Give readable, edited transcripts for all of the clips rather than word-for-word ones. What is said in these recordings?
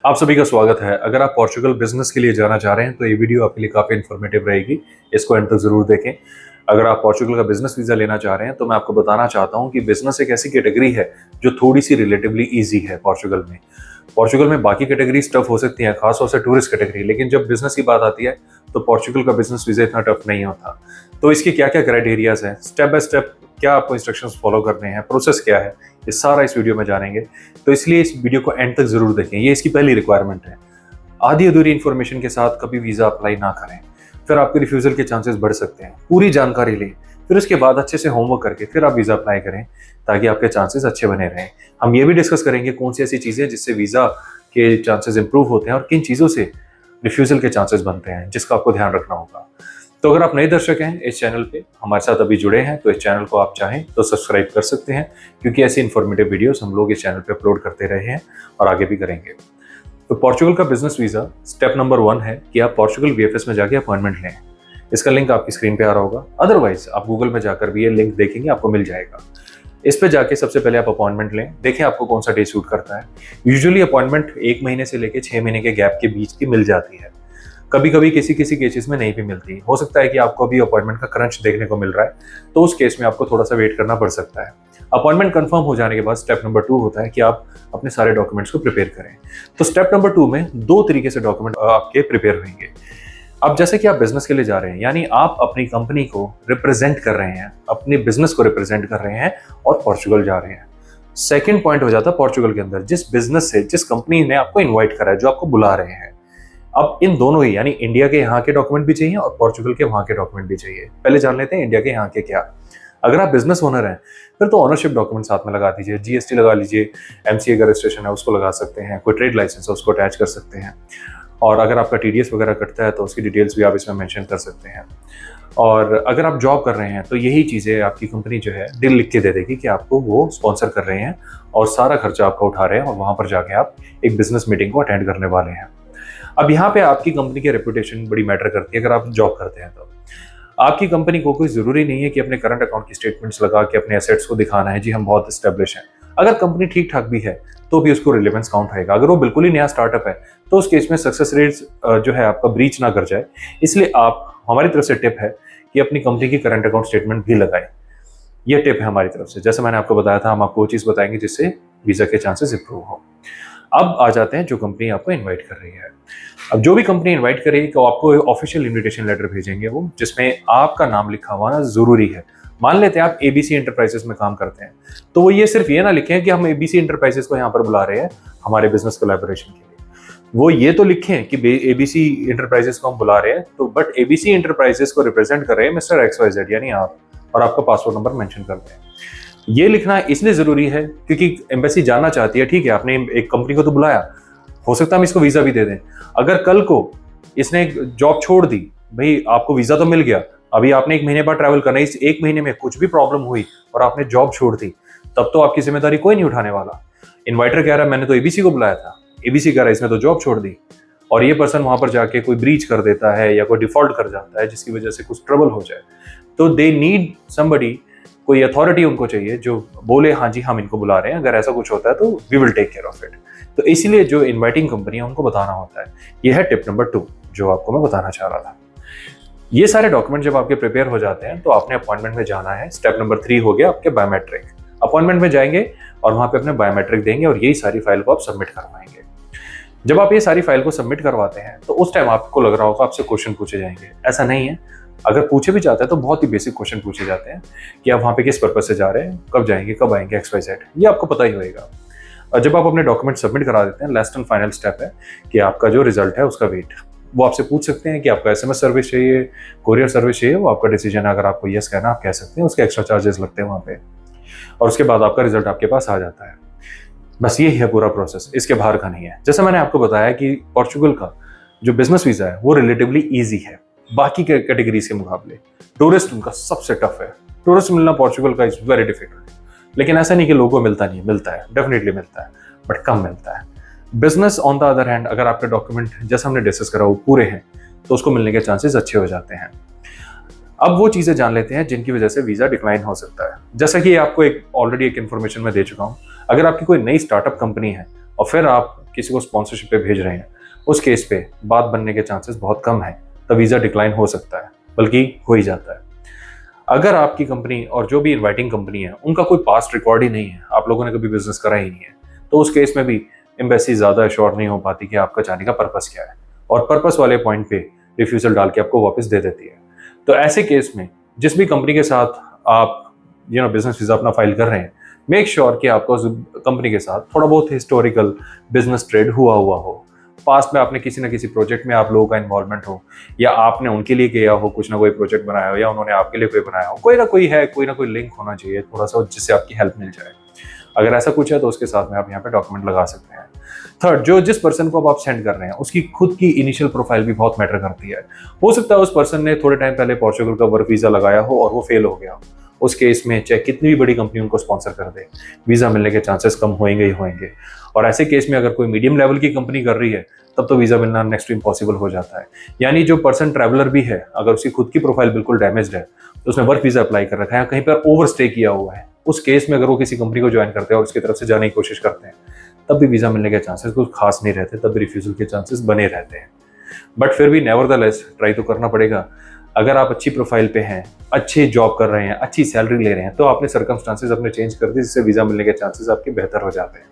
आप सभी का स्वागत है। अगर आप पोर्चुगल बिजनेस के लिए जाना चाह रहे हैं तो ये वीडियो आपके लिए काफ़ी इन्फॉर्मेटिव रहेगी। इसको एंड तक ज़रूर देखें। अगर आप पोर्चुगल का बिजनेस वीज़ा लेना चाह रहे हैं तो मैं आपको बताना चाहता हूँ कि बिजनेस एक ऐसी कैटेगरी है जो थोड़ी सी रिलेटिवली ईजी है पोर्चुगल में। पोर्चुगल में बाकी कैटेगरीज टफ हो सकती हैं, खासतौर से टूरिस्ट कैटेगरी, लेकिन जब बिजनेस की बात आती है तो पोर्चुगल का बिजनेस वीज़ा इतना टफ नहीं होता। तो इसके क्या क्या क्राइटेरियाज हैं, स्टेप बाय स्टेप क्या आपको इंस्ट्रक्शंस फॉलो करने हैं, प्रोसेस क्या है, ये सारा इस वीडियो में जानेंगे। तो इसलिए इस वीडियो को एंड तक जरूर देखें, ये इसकी पहली रिक्वायरमेंट है। आधी अधूरी इन्फॉर्मेशन के साथ कभी वीजा अप्लाई ना करें, फिर आपके रिफ्यूजल के चांसेस बढ़ सकते हैं। पूरी जानकारी लें, फिर उसके बाद अच्छे से होमवर्क करके फिर आप वीजा अप्लाई करें ताकि आपके चांसेस अच्छे बने रहें। हम ये भी डिस्कस करेंगे कौन सी ऐसी चीजें जिससे वीजा के चांसेस इंप्रूव होते हैं और किन चीजों से रिफ्यूजल के चांसेस बनते हैं, जिसका आपको ध्यान रखना होगा। तो अगर आप नए दर्शक हैं इस चैनल पे, हमारे साथ अभी जुड़े हैं, तो इस चैनल को आप चाहें तो सब्सक्राइब कर सकते हैं, क्योंकि ऐसी इन्फॉर्मेटिव वीडियोस हम लोग इस चैनल पे अपलोड करते रहे हैं और आगे भी करेंगे। तो पोर्चुगल का बिजनेस वीजा स्टेप नंबर 1 है कि आप पोर्चुगल वीएफएस में जाके अपॉइंटमेंट लें। इसका लिंक आपकी स्क्रीन पे आ रहा होगा, अदरवाइज आप गूगल में जाकर भी ये लिंक देखेंगे, आपको मिल जाएगा। इस पे जाके सबसे पहले आप अपॉइंटमेंट लें, देखें आपको कौन सा डे सूट करता है। यूजुअली अपॉइंटमेंट 1 महीने से लेकर 6 महीने के गैप के बीच की मिल जाती है। कभी कभी किसी किसी केसेस में नहीं भी मिलती। हो सकता है कि आपको अभी अपॉइंटमेंट का क्रंच देखने को मिल रहा है, तो उस केस में आपको थोड़ा सा वेट करना पड़ सकता है। अपॉइंटमेंट कंफर्म हो जाने के बाद स्टेप नंबर 2 होता है कि आप अपने सारे डॉक्यूमेंट्स को प्रिपेयर करें। तो स्टेप नंबर 2 में 2 तरीके से डॉक्यूमेंट आपके प्रिपेयर होंगे। अब जैसे कि आप बिजनेस के लिए जा रहे हैं, यानी आप अपनी कंपनी को रिप्रेजेंट कर रहे हैं, अपने बिजनेस को रिप्रेजेंट कर रहे हैं और पोर्चुगल जा रहे हैं। सेकेंड पॉइंट हो जाता है पोर्चुगल के अंदर जिस बिजनेस से, जिस कंपनी ने आपको इन्वाइट करा है, जो आपको बुला रहे हैं। अब इन दोनों ही, यानी इंडिया के यहाँ के डॉक्यूमेंट भी चाहिए और पोर्चुगल के वहाँ के डॉक्यूमेंट भी चाहिए। पहले जान लेते हैं इंडिया के यहाँ के क्या। अगर आप बिजनेस ओनर हैं फिर तो ऑनरशिप डॉक्यूमेंट साथ में लगा दीजिए, जीएसटी लगा लीजिए, एमसीए का रजिस्ट्रेशन है उसको लगा सकते हैं, कोई ट्रेड लाइसेंस है उसको अटैच कर सकते हैं, और अगर आपका टीडीएस वगैरह कटता है तो उसकी डिटेल्स भी आप इसमें मेंशन कर सकते हैं। और अगर आप जॉब कर रहे हैं तो यही चीज़ें आपकी कंपनी जो है डील लिख के दे देगी कि आपको वो स्पॉन्सर कर रहे हैं और सारा खर्चा आपका उठा रहे हैं, और वहाँ पर जाके आप एक बिजनेस मीटिंग को अटेंड करने वाले हैं। अब यहाँ पे आपकी कंपनी की रेपुटेशन बड़ी मैटर करती है। अगर आप जॉब करते हैं तो आपकी कंपनी को कोई जरूरी नहीं है कि अपने करंट अकाउंट की स्टेटमेंट्स लगा के अपने एसेट्स को दिखाना है जी हम बहुत एस्टेब्लिश हैं। अगर कंपनी ठीक ठाक भी है तो भी उसको रिलेवेंस काउंट होगा। अगर वो बिल्कुल ही नया स्टार्टअप है तो उस केस में सक्सेस रेट्स जो है आपका ब्रीच ना कर जाए, इसलिए आप, हमारी तरफ से टिप है कि अपनी कंपनी की करंट अकाउंट स्टेटमेंट भी लगाएं। ये टिप है हमारी तरफ से। जैसे मैंने आपको बताया था, हम आपको वो चीज़ बताएंगे जिससे वीजा के चांसेस इंप्रूव हो। अब आ जाते हैं जो कंपनी आपको इनवाइट कर रही है। अब जो भी कंपनी इनवाइट करेगी तो आपको ऑफिशियल इनविटेशन लेटर भेजेंगे वो, जिसमें आपका नाम लिखा हुआ ना जरूरी है। मान लेते हैं आप एबीसी एंटरप्राइजेस में काम करते हैं, तो वो ये सिर्फ ये ना लिखें कि हम एबीसी एंटरप्राइजेस को यहाँ पर बुला रहे हैं हमारे बिजनेस कोलैबोरेशन के लिए। वो ये तो लिखें कि एबीसी एंटरप्राइजेस को हम बुला रहे हैं, तो बट एबीसी एंटरप्राइजेस को रिप्रेजेंट कर रहे हैं मिस्टर XYZ, यानी आप, और आपका पासपोर्ट नंबर मेंशन कर दें। ये लिखना इसलिए जरूरी है क्योंकि एम्बेसी जानना चाहती है, ठीक है आपने एक कंपनी को तो बुलाया, हो सकता है हम इसको वीजा भी दे दें। अगर कल को इसने जॉब छोड़ दी, भाई आपको वीजा तो मिल गया, अभी आपने 1 महीने बाद ट्रैवल करना है, इस 1 महीने में कुछ भी प्रॉब्लम हुई और आपने जॉब छोड़ दी, तब तो आपकी जिम्मेदारी कोई नहीं उठाने वाला। इन्वाइटर कह रहा है मैंने तो एबीसी को बुलाया था, एबीसी कह रहा है इसने तो जॉब छोड़ दी, और ये पर्सन वहां पर जाके कोई ब्रीच कर देता है या कोई डिफॉल्ट कर जाता है जिसकी वजह से कुछ ट्रबल हो जाए, तो दे नीड समबडी, कोई अथॉरिटी उनको चाहिए जो बोले हाँ जी हम इनको बुला रहे हैं, अगर ऐसा कुछ होता है तो we will take care of it. तो इसलिए जो इनवाइटिंग कंपनी है उनको बताना होता है। यह है टिप नंबर 2 जो आपको मैं बताना चाह रहा था। ये सारे डॉक्यूमेंट जब आपके प्रिपेयर हो जाते हैं तो आपने अपॉइंटमेंट में जाना है। स्टेप नंबर 3 हो गया आपके बायोमेट्रिक। अपॉइंटमेंट में जाएंगे और वहां पे अपने बायोमेट्रिक देंगे और यही सारी फाइल को आप सबमिट करवाएंगे। जब आप ये सारी फाइल को सबमिट करवाते हैं तो उस टाइम आपको लग रहा होगा आपसे क्वेश्चन पूछे जाएंगे। ऐसा नहीं है, अगर पूछे भी जाते हैं तो बहुत ही बेसिक क्वेश्चन पूछे जाते हैं कि आप वहाँ पे किस पर्पज से जा रहे हैं, कब जाएंगे, कब आएंगे, XYZ, ये आपको पता ही होगा। और जब आप अपने डॉक्यूमेंट सबमिट करा देते हैं, लास्ट एंड फाइनल स्टेप है कि आपका जो रिजल्ट है उसका वेट। वो आपसे पूछ सकते हैं कि आपका SMS सर्विस चाहिए, कोरियर सर्विस चाहिए, वो आपका डिसीजन है। अगर आपको यस कहना आप कह सकते हैं, उसके एक्स्ट्रा चार्जेस लगते हैं वहाँ पे, और उसके बाद आपका रिजल्ट आपके पास आ जाता है। बस यही है पूरा प्रोसेस, इसके बाहर का नहीं है। जैसे मैंने आपको बताया कि पोर्चुगल का जो बिजनेस वीजा है वो रिलेटिवली ईजी है बाकी के कैटेगरीज के मुकाबले। टूरिस्ट उनका सबसे टफ है, टूरिस्ट मिलना पोर्चुगल का इज वेरी डिफिकल्ट। लेकिन ऐसा नहीं कि लोगों को मिलता नहीं, मिलता है, डेफिनेटली मिलता है, बट कम मिलता है। Business on the other hand, अगर आपके डॉक्यूमेंट जैसा हमने डिस्कस करा वो पूरे हैं तो उसको मिलने के चांसेस अच्छे हो जाते हैं। अब वो चीजें जान लेते हैं जिनकी वजह से वीजा डिक्लाइन हो सकता है। जैसा कि आपको ऑलरेडी एक इन्फॉर्मेशन में दे चुका हूँ, अगर आपकी कोई नई स्टार्टअप कंपनी है और फिर आप किसी को स्पॉन्सरशिप पे भेज रहे हैं, उस केस पे बात बनने के चांसेस बहुत कम है, तो वीज़ा डिक्लाइन हो सकता है, बल्कि हो ही जाता है। अगर आपकी कंपनी और जो भी इन्वाइटिंग कंपनी है उनका कोई पास्ट रिकॉर्ड ही नहीं है, आप लोगों ने कभी बिजनेस करा ही नहीं है, तो उस केस में भी एम्बेसी ज़्यादा श्योर नहीं हो पाती कि आपका जाने का पर्पस क्या है, और पर्पस वाले पॉइंट पे रिफ्यूजल डाल के आपको वापस दे देती है। तो ऐसे केस में जिस भी कंपनी के साथ आप बिजनेस वीज़ा अपना फाइल कर रहे हैं, मेक श्योर कि आपका उस कंपनी के साथ थोड़ा बहुत हिस्टोरिकल बिजनेस ट्रेड हुआ हो, पास्ट में आपने किसी ना किसी प्रोजेक्ट में आप लोगों का इन्वॉल्वमेंट हो, या आपने उनके लिए किया हो, कुछ ना कोई प्रोजेक्ट बनाया हो, या उन्होंने आपके लिए कोई बनाया हो, कोई ना कोई लिंक होना चाहिए थोड़ा सा, जिससे आपकी हेल्प मिल जाए। अगर ऐसा कुछ है तो उसके साथ में आप यहाँ पे डॉक्यूमेंट लगा सकते हैं। थर्ड, जिस पर्सन को आप सेंड कर रहे हैं उसकी खुद की इनिशियल प्रोफाइल भी बहुत मैटर करती है। हो सकता है उस पर्सन ने थोड़े टाइम पहले पोर्चुगल का वर्क वीजा लगाया हो और वो फेल हो गया हो, उस केस में चाहे कितनी भी बड़ी कंपनी उनको स्पॉन्सर कर दे, वीजा मिलने के चांसेस कम होंगे ही होंगे। और ऐसे केस में अगर कोई मीडियम लेवल की कंपनी कर रही है तब तो वीजा मिलना नेक्स्ट टू इम्पॉसिबल हो जाता है। यानी जो पर्सन ट्रैवलर भी है, अगर उसकी खुद की प्रोफाइल बिल्कुल डैमेज्ड है, तो उसने वर्क वीजा अप्लाई कर रखा है, कहीं पर ओवर स्टे किया हुआ है, उस केस में अगर वो किसी कंपनी को ज्वाइन करते हैं और उसकी तरफ से जाने की कोशिश करते हैं, तब भी वीजा मिलने के चांसेस कुछ खास नहीं रहते, तब भी रिफ्यूजल के चांसेस बने रहते हैं। बट फिर भी नेवरदलेस ट्राई तो करना पड़ेगा। अगर आप अच्छी प्रोफाइल पे हैं, अच्छी जॉब कर रहे हैं, अच्छी सैलरी ले रहे हैं, तो आपने सर्कमस्टांसेस अपने चेंज कर दी, जिससे वीजा मिलने के चांसेस आपके बेहतर हो जाते हैं।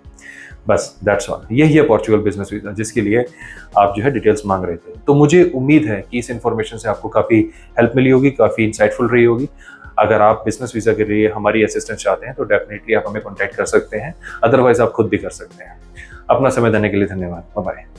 बस दैट्स ऑल। यही है पोर्चुगल बिजनेस वीजा, जिसके लिए आप डिटेल्स मांग रहे थे। तो मुझे उम्मीद है कि इस इन्फॉर्मेशन से आपको काफ़ी हेल्प मिली होगी, काफ़ी इंसाइटफुल रही होगी। अगर आप बिजनेस वीजा के लिए हमारी असिस्टेंस चाहते हैं तो डेफिनेटली आप हमें कॉन्टैक्ट कर सकते हैं, अदरवाइज आप खुद भी कर सकते हैं। अपना समय देने के लिए धन्यवाद। Bye bye.